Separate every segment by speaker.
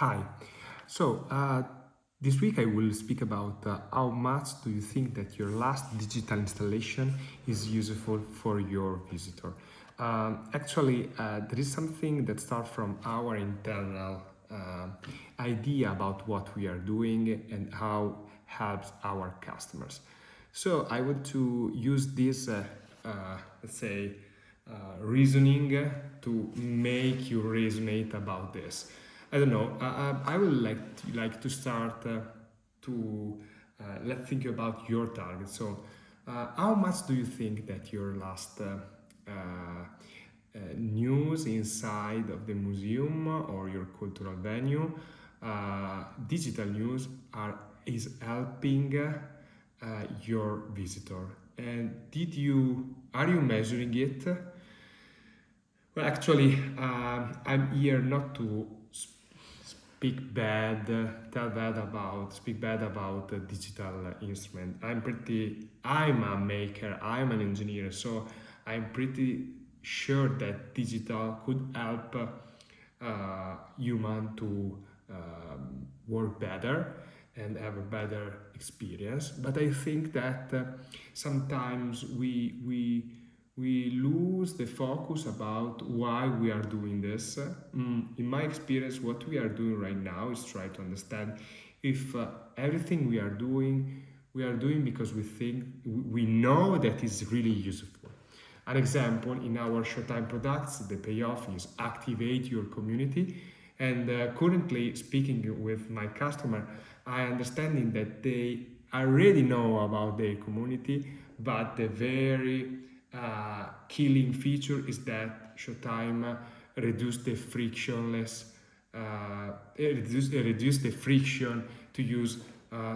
Speaker 1: Hi. So, this week I will speak about how much do you think that your last digital installation is useful for your visitor. There is something that starts from our internal idea about what we are doing and how helps our customers. So, I want to use this, let's say, reasoning to make you resonate about this. I don't know. I would like to start to let's think about your target. So, how much do you think that your last news inside of the museum or your cultural venue, digital news, is helping your visitor? And are you measuring it? Well, actually, I'm here not to speak bad about the digital instrument. I'm a maker, I'm an engineer, so I'm pretty sure that digital could help human to work better and have a better experience. But I think that sometimes we lose the focus about why we are doing this. In my experience, what we are doing right now is try to understand if everything we are doing because we know that is really useful. An example, in our Showtime products, the payoff is activate your community. And currently speaking with my customer, I understanding that they already know about their community, but the very killing feature is that Showtime reduce the frictionless, reduce the friction to use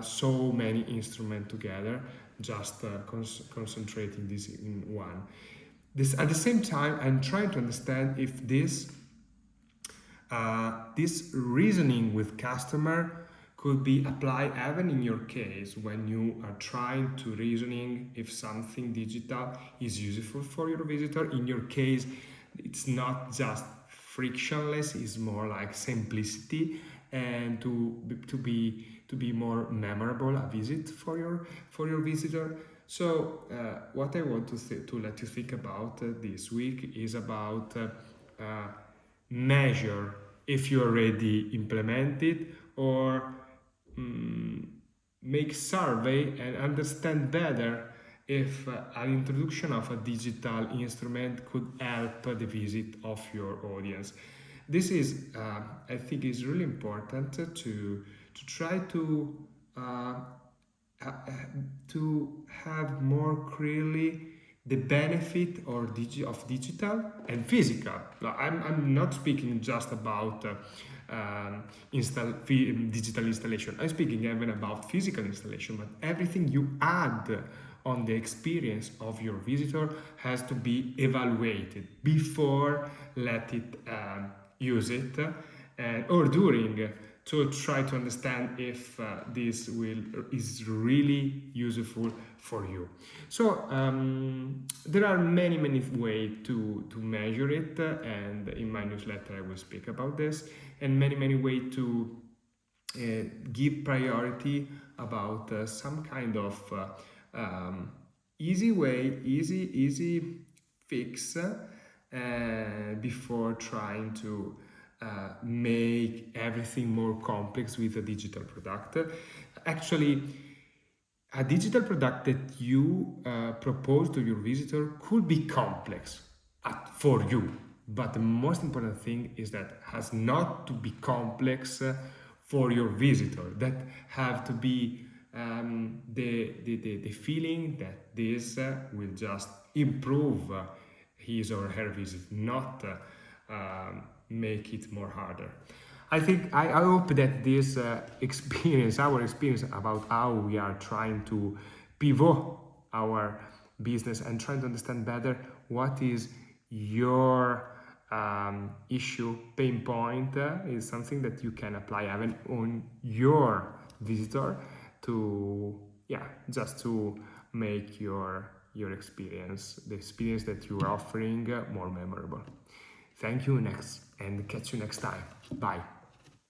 Speaker 1: so many instruments together, just concentrating this in one. At the same time, I'm trying to understand if this reasoning with customer could be applied even in your case when you are trying to reasoning if something digital is useful for your visitor. In your case, it's not just frictionless; it's more like simplicity and to be more memorable a visit for your visitor. So, what I want to let you think about this week is about measure if you already implemented or mm, make survey and understand better if an introduction of a digital instrument could help the visit of your audience. This is, I think, is really important to try uh, to have more clearly the benefit of digital and physical. I'm not speaking just about digital installation. I'm speaking even about physical installation, but everything you add on the experience of your visitor has to be evaluated before let it use it or during to try to understand if is really useful for you. So there are many ways to measure it, and in my newsletter I will speak about this, and many ways to give priority about some kind of easy fix before trying to make everything more complex with a digital product. Actually, a digital product that you propose to your visitor could be complex for you, but the most important thing is that has not to be complex for your visitor. That have to be the feeling that this will just improve his or her visit, not make it more harder. I hope that this experience, our experience about how we are trying to pivot our business and trying to understand better what is your issue, pain point, is something that you can apply even on your visitor to, just to make your experience, the experience that you are offering, more memorable. Thank you and catch you next time. Bye.